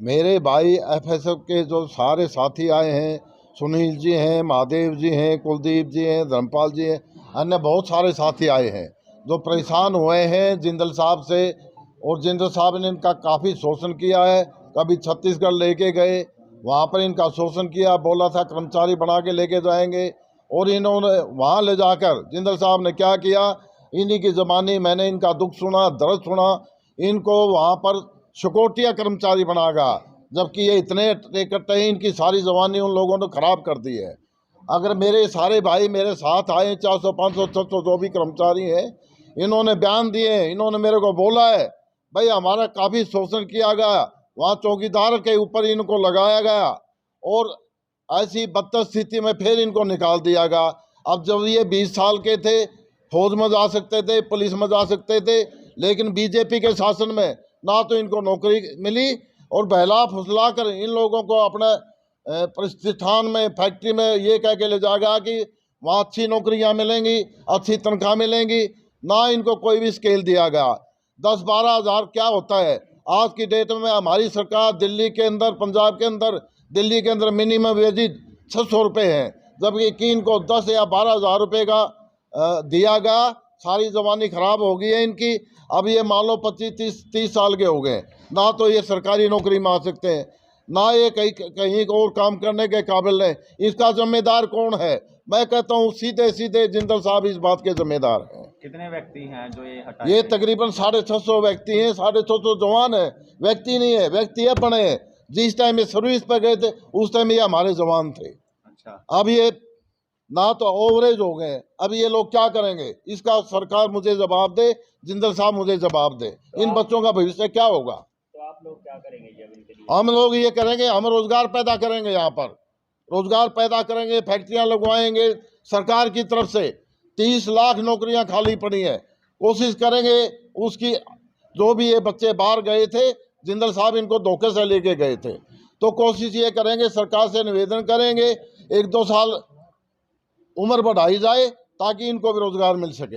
मेरे भाई एफएसएफ के जो सारे साथी आए हैं, सुनील जी हैं, महादेव जी हैं, कुलदीप जी हैं, धर्मपाल जी हैं, अन्य बहुत सारे साथी आए हैं जो परेशान हुए हैं जिंदल साहब से। और जिंदल साहब ने इनका काफ़ी शोषण किया है। कभी छत्तीसगढ़ लेके गए, वहाँ पर इनका शोषण किया, बोला था कर्मचारी बना के लेके जाएंगे, और इन्होंने वहाँ ले जाकर जिंदल साहब ने क्या किया, इन्हीं की ज़बानी मैंने इनका दुख सुना, दर्द सुना। इनको वहाँ पर सिक्योरिटी कर्मचारी बनाएगा, जबकि ये इतने इकट्ठे हैं, इनकी सारी जवानी उन लोगों ने खराब कर दी है। अगर मेरे सारे भाई मेरे साथ आए, 400 500 600 जो भी कर्मचारी हैं, इन्होंने बयान दिए, इन्होंने मेरे को बोला है भाई हमारा काफ़ी शोषण किया गया, वहाँ चौकीदार के ऊपर इनको लगाया गया, और ऐसी बदतर स्थिति में फिर इनको निकाल दिया गया। अब जब ये 20 साल के थे, फौज में जा सकते थे, पुलिस में जा सकते थे, लेकिन बीजेपी के शासन में ना तो इनको नौकरी मिली, और बहला फुसला कर इन लोगों को अपने प्रतिष्ठान में, फैक्ट्री में ये कह के ले जाएगा कि वहाँ अच्छी नौकरियाँ मिलेंगी, अच्छी तनख्वाह मिलेंगी। ना इनको कोई भी स्केल दिया गया। 10-12 हज़ार क्या होता है आज की डेट में? हमारी सरकार दिल्ली के अंदर, पंजाब के अंदर, दिल्ली के अंदर मिनिमम वेजेज 600 रुपये है, जबकि इनको 10 या 12 हज़ार रुपये का दिया गया। सारी जवानी खराब हो गई है इनकी। अब ये मान लो 25-30 साल के हो गए, ना तो ये सरकारी नौकरी में आ सकते हैं, ना ये कहीं और काम करने के काबिल है। इसका जिम्मेदार कौन है? मैं कहता हूँ सीधे सीधे जिंदल साहब इस बात के जिम्मेदार हैं। कितने व्यक्ति हैं जो ये हटाए? ये तकरीबन 650 व्यक्ति हैं। 650 जवान है, व्यक्ति नहीं है, व्यक्ति है बने हैं। जिस टाइम ये सर्विस पर गए थे उस टाइम ये हमारे जवान थे। अच्छा, अब ये ना तो ओवरेज हो गए, अब ये लोग क्या करेंगे? इसका सरकार मुझे जवाब दे, जिंदल साहब मुझे जवाब दे। इन बच्चों का भविष्य क्या होगा? तो आप लोग क्या करेंगे जब इनके लिए? हम लोग ये करेंगे, हम रोजगार पैदा करेंगे, यहाँ पर रोजगार पैदा करेंगे, फैक्ट्रियां लगवाएंगे। सरकार की तरफ से 30 लाख नौकरियां खाली पड़ी हैं, कोशिश करेंगे उसकी। जो भी ये बच्चे बाहर गए थे, जिंदल साहब इनको धोखे से लेके गए थे, तो कोशिश ये करेंगे, सरकार से निवेदन करेंगे 1-2 साल उम्र बढ़ाई जाए ताकि इनको भी रोजगार मिल सके।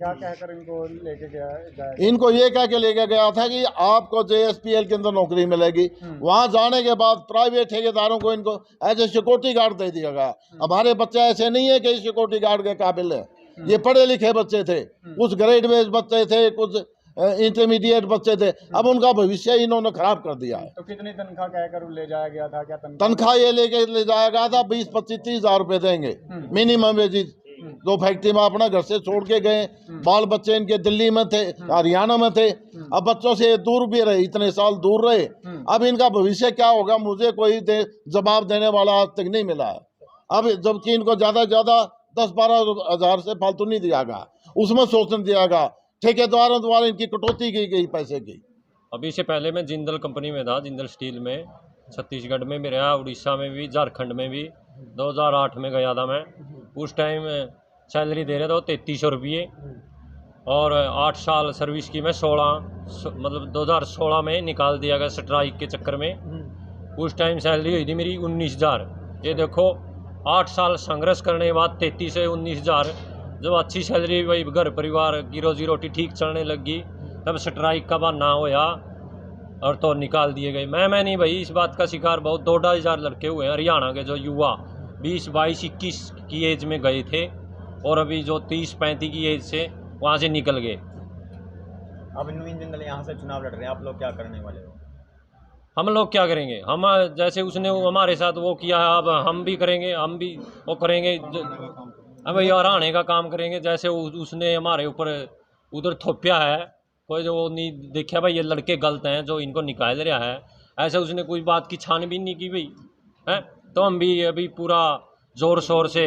क्या कहकर इनको लेके गया? इनको ये कह के लेके गया था कि आपको JSPL के अंदर नौकरी मिलेगी। वहां जाने के बाद प्राइवेट ठेकेदारों को इनको एज ए सिक्योरिटी गार्ड दे दिया गया। हमारे बच्चे ऐसे नहीं है कि सिक्योरिटी गार्ड के काबिल है। ये पढ़े लिखे बच्चे थे, कुछ ग्रेड बेस्ड बच्चे थे, कुछ इंटरमीडिएट बच्चे थे। अब उनका भविष्य इन्होंने खराब कर दिया है। तो कितनी तनख्वाह कहकर ले जाया गया था? क्या तनख्वाह ये लेके ले जाया गया था 20-25-30 हज़ार रुपये देंगे मिनिमम वेजेज। जो फैक्ट्री में अपना घर से छोड़ के गए, बाल बच्चे इनके दिल्ली में थे, हरियाणा में थे। अब बच्चों से दूर भी रहे, इतने साल दूर रहे। अब इनका भविष्य क्या होगा? मुझे कोई जवाब देने वाला आज तक नहीं मिला है। अब जबकि इनको ज़्यादा से ज़्यादा 10-12 हज़ार से फालतू नहीं दिया गया, उसमें शोषण दिया गया, ठेकेदारों द्वारा इनकी कटौती की गई पैसे की। अभी से पहले मैं जिंदल कंपनी में था, जिंदल स्टील में, छत्तीसगढ़ में भी रहा, उड़ीसा में भी, झारखंड में भी। 2008 में गया था मैं। उस टाइम सैलरी दे रहे थे 3300 रुपये, और 8 साल सर्विस की मैं 16 2016 में निकाल दिया गया स्ट्राइक के चक्कर में। उस टाइम सैलरी हुई थी मेरी 19,000। ये देखो 8 साल संघर्ष करने के बाद 33 से 19,000। जब अच्छी सैलरी, भाई घर परिवार की रोजी रोटी ठीक चलने लगी, तब स्ट्राइक का बहाना होया और तो निकाल दिए गए। मैं नहीं भाई, इस बात का शिकार बहुत 2-2.5 हज़ार लड़के हुए हैं हरियाणा के, जो युवा 20, 22, 21 की एज में गए थे, और अभी जो 30-35 की एज से वहाँ से निकल गए। अब नवीन जिंदल यहाँ से चुनाव लड़ रहे हैं, आप लोग क्या करने वाले हो? हम लोग क्या करेंगे? हम जैसे उसने हमारे साथ वो किया है, अब हम भी करेंगे, हम भी वो करेंगे। अब यार आने का काम करेंगे। जैसे उसने हमारे ऊपर उधर थोपया है, कोई जो नहीं देखा भाई ये लड़के गलत हैं जो इनको निकाल रहा है, ऐसे उसने कोई बात की छानबीन नहीं की भाई है। तो हम भी अभी पूरा ज़ोर शोर से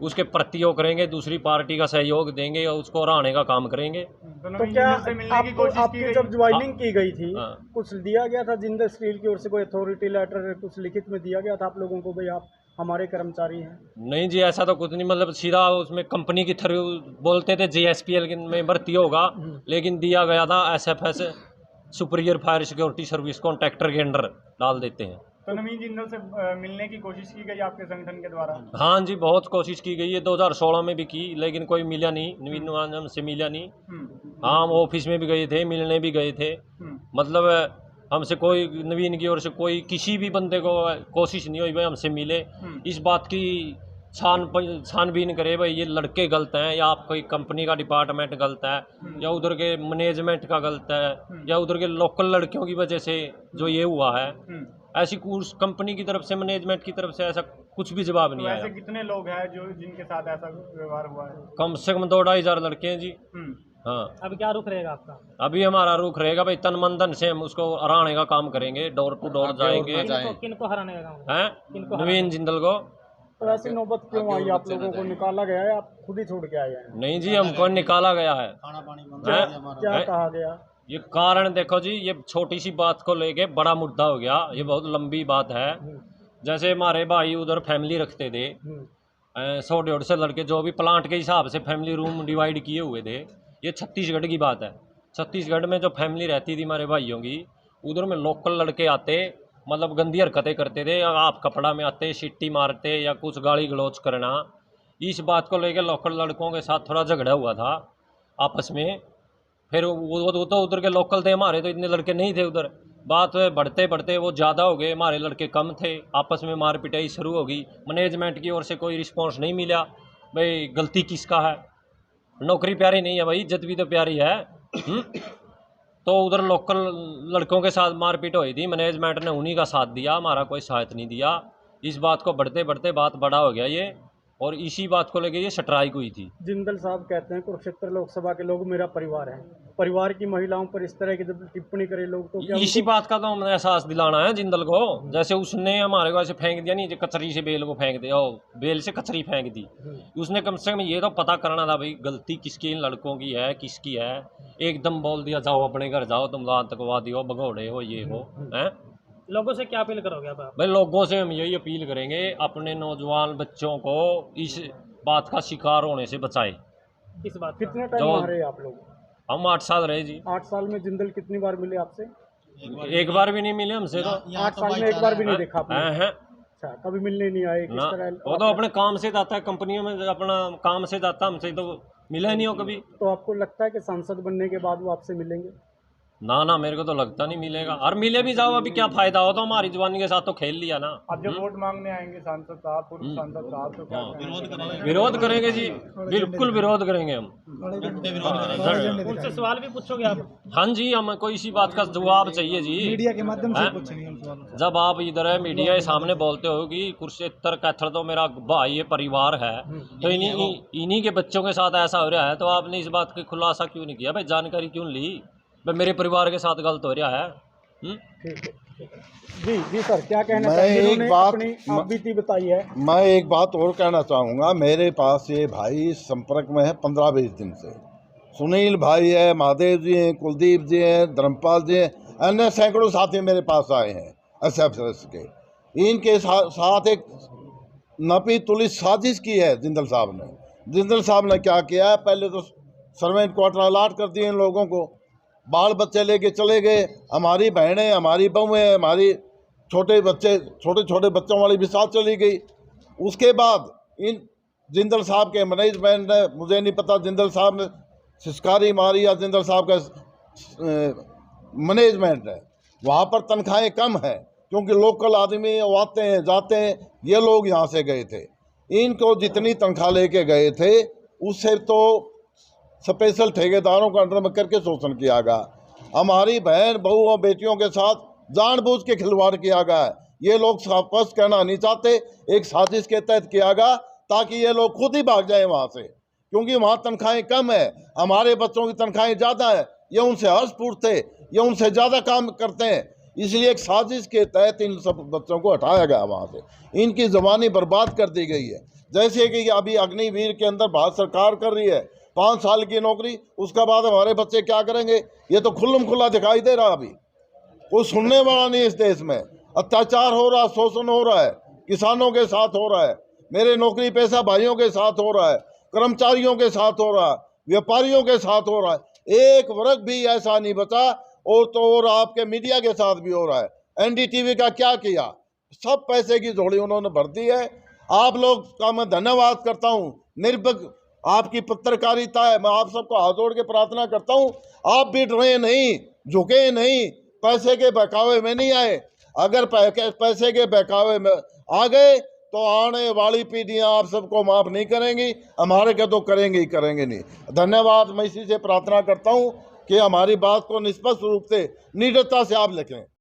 उसके प्रति वो करेंगे, दूसरी पार्टी का सहयोग देंगे और उसको हराने का काम करेंगे। तो क्या आपकी जब ज्वाइनिंग की गई थी, कुछ दिया गया था जिंदल स्टील की ओर से? कोई अथॉरिटी लेटर कुछ लिखित में दिया गया था आप लोगों को, भाई आप हमारे कर्मचारी हैं? नहीं जी, ऐसा तो कुछ नहीं। मतलब सीधा उसमें कंपनी की थ्रू बोलते थे JSPL में भर्ती होगा, लेकिन दिया गया था SFS, superior fire security service contractor के अंडर डाल देते हैं। तो नवीन जिंदल से मिलने की कोशिश की गई आपके संगठन के द्वारा? हाँ जी, बहुत कोशिश की गई है। 2016 में भी की, लेकिन कोई मिला नहीं, नवीन से मिला नहीं। हाँ, हम ऑफिस में भी गए थे, मिलने भी गए थे। मतलब हमसे कोई नवीन की ओर से कोई किसी भी बंदे को कोशिश नहीं हुई भाई हमसे मिले, इस बात की छानबीन करे भाई ये लड़के गलत हैं या आप कोई कंपनी का डिपार्टमेंट गलत है या उधर के मैनेजमेंट का गलत है या उधर के लोकल लड़कियों की वजह से जो ये हुआ है। ऐसी कुछ कंपनी की तरफ से मैनेजमेंट की तरफ से ऐसा कुछ भी जवाब नहीं तो आया। ऐसे कितने लोग हैं जो जिनके साथ ऐसा व्यवहार हुआ है? कम से कम 2-2.5 हज़ार लड़के हैं जी। हाँ, अब क्या रुख रहेगा आपका? अभी हमारा रुख रहेगा भाई तन मन धन से हम उसको हराने का काम करेंगे, डोर टू डोर जाएंगे। किनको हराने का काम हैं नवीन जिंदल को। तो ऐसी नौबत क्यों आई? आप लोगों को निकाला गया है, आप खुद ही छोड़ के आए हैं? नहीं जी, हमको निकाला गया है। क्या कहा गया? ये कारण देखो जी, ये छोटी सी बात को लेके बड़ा मुद्दा हो गया, ये बहुत लंबी बात है। जैसे हमारे भाई उधर फैमिली रखते थे, 100-150 लड़के जो भी प्लांट के हिसाब से फैमिली रूम डिवाइड किए हुए थे। ये छत्तीसगढ़ की बात है। छत्तीसगढ़ में जो फैमिली रहती थी हमारे भाइयों की, उधर में लोकल लड़के आते, मतलब गंदी हरकतें करते थे, आप कपड़ा में आते, सिट्टी मारते या कुछ गाली गलौज करना। इस बात को लेकर लोकल लड़कों के साथ थोड़ा झगड़ा हुआ था आपस में। फिर वो तो उधर के लोकल थे, हमारे तो इतने लड़के नहीं थे उधर। बात बढ़ते बढ़ते वो ज़्यादा हो गए, हमारे लड़के कम थे, आपस में मार पिटाई शुरू हो गई। मैनेजमेंट की ओर से कोई रिस्पॉन्स नहीं मिला, भाई गलती किसका है? नौकरी प्यारी नहीं है भाई, इज्जत भी तो प्यारी है। तो उधर लोकल लड़कों के साथ मारपीट हुई थी, मैनेजमेंट ने उन्हीं का साथ दिया, हमारा कोई साथ नहीं दिया। इस बात को बढ़ते बढ़ते बात बड़ा हो गया ये, और इसी बात को लेके ये स्ट्राइक हुई थी। जिंदल साहब कहते हैं कुरुक्षेत्र लोकसभा के लोग मेरा परिवार है, परिवार की महिलाओं पर इस तरह की जब टिप्पणी करे लोग तो क्या इसी बात का तो हमें एहसास दिलाना है जिंदल को। जैसे उसने हमारे को ऐसे फेंक दिया, नहीं कचरी से बेल को फेंक दिया, बेल से कचरी फेंक दी। उसने कम से कम ये तो पता करना था भाई गलती किसकी, इन लड़कों की है किसकी है। एकदम बोल दिया जाओ अपने घर जाओ, तुम आतंकवादी हो, भगोड़े हो, ये हो। हैं लोगों से क्या अपील करोगे आप? भाई लोगों से हम यही अपील करेंगे, अपने नौजवान बच्चों को इस बात का शिकार होने से बचाए। इस बात कितने टाइम वहाँ रहे आप लोग? हम 8 साल रहे जी। 8 साल में जिंदल कितनी बार मिले आपसे? एक बार भी नहीं मिले हमसे तो। 8 साल में एक बार भी नहीं देखा आपने? हैं अच्छा, कभी मिलने नहीं आए? किस तरह? वो तो अपने काम से जाता है, कंपनियों में अपना काम से जाता, हमसे तो मिला नहीं हो कभी। तो आपको लगता है कि सांसद बनने के बाद वो आपसे मिलेंगे? ना मेरे को तो लगता नहीं मिलेगा, और मिले भी जाओ अभी क्या फायदा हो, तो हमारी जवानी के साथ तो खेल लिया ना। अब जब वोट मांगने आएंगे सांसद साहब, पूर्व सांसद साहब, तो क्या विरोध करेंगे जी, बिल्कुल विरोध करेंगे हम। उनसे सवाल भी पूछोगे आप? हाँ जी, हमें कोई इसी बात का जवाब चाहिए जी, मीडिया के माध्यम से पूछेंगे हम सवाल। जब आप इधर है मीडिया के सामने बोलते हो कि कुरुक्षेत्र कैथल तो मेरा भाई है, परिवार है, तो इन्हीं के बच्चों के साथ ऐसा हो रहा है, तो आपने इस बात का खुलासा क्यों नहीं किया भाई? जानकारी क्यों ली भाई? मेरे परिवार के साथ गलत हो रहा है। जी सर, क्या कहना मैं चाहिए? एक बात आप बीती बताई है। मैं एक बात और कहना चाहूँगा। मेरे पास ये भाई संपर्क में है 15-20 दिन से। सुनील भाई है, महादेव जी हैं, कुलदीप जी हैं, धर्मपाल जी हैं, अन्य सैकड़ों साथी मेरे पास आए हैं एसएफएस के। इनके साथ एक नपी तुली साजिश की है जिंदल साहब ने। जिंदल साहब ने क्या किया है, पहले तो सर्वेंट क्वार्टर अलाट कर दिए इन लोगों को, बाल बच्चे लेके चले गए। हमारी बहनें, हमारी बहुएं, हमारी छोटे छोटे बच्चों वाली भी साथ चली गई। उसके बाद इन जिंदल साहब के मैनेजमेंट ने, मुझे नहीं पता जिंदल साहब ने सिस्कारी मारी या जिंदल साहब का मैनेजमेंट है, वहाँ पर तनख्वाहें कम है क्योंकि लोकल आदमी आते हैं जाते हैं। ये लोग यहाँ से गए थे, इनको जितनी तनख्वाह लेके गए थे उससे तो स्पेशल ठेकेदारों को अंडर में करके शोषण किया गया। हमारी बहन बहू और बेटियों के साथ जानबूझ के खिलवाड़ किया गया है। ये लोग स्पष्ट कहना नहीं चाहते, एक साजिश के तहत किया गया ताकि ये लोग खुद ही भाग जाएं वहाँ से, क्योंकि वहाँ तनख्वाहें कम है, हमारे बच्चों की तनख्वाहें ज़्यादा है। ये उनसे हर्षपूर्ण थे, ये उनसे ज़्यादा काम करते हैं, इसलिए एक साजिश के तहत इन सब बच्चों को हटाया गया वहाँ से। इनकी जवानी बर्बाद कर दी गई है। जैसे कि अभी अग्निवीर के अंदर भारत सरकार कर रही है 5 साल की नौकरी, उसके बाद हमारे बच्चे क्या करेंगे? ये तो खुल्लम खुल्ला दिखाई दे रहा। अभी कोई सुनने वाला नहीं। इस देश में अत्याचार हो रहा, शोषण हो रहा है, किसानों के साथ हो रहा है, मेरे नौकरी पेशा भाइयों के साथ हो रहा है, कर्मचारियों के साथ हो रहा है, व्यापारियों के साथ हो रहा है। एक वर्ग भी ऐसा नहीं बचा। और तो और आपके मीडिया के साथ भी हो रहा है। एनडीटीवी का क्या किया? सब पैसे की झोली उन्होंने भर दी है। आप लोग का मैं धन्यवाद करता हूँ। निर्भय आपकी पत्रकारिता है, मैं आप सबको हाथ जोड़ के प्रार्थना करता हूँ, आप भी डरे नहीं, झुके नहीं, पैसे के बहकावे में नहीं आए। अगर पैसे के बहकावे में आ गए तो आने वाली पीढ़ियां आप सबको माफ़ नहीं करेंगी, हमारे के तो करेंगे ही करेंगे नहीं। धन्यवाद। मैं इसी से प्रार्थना करता हूं कि हमारी बात को निष्पक्ष रूप से निडरता से आप लिखें।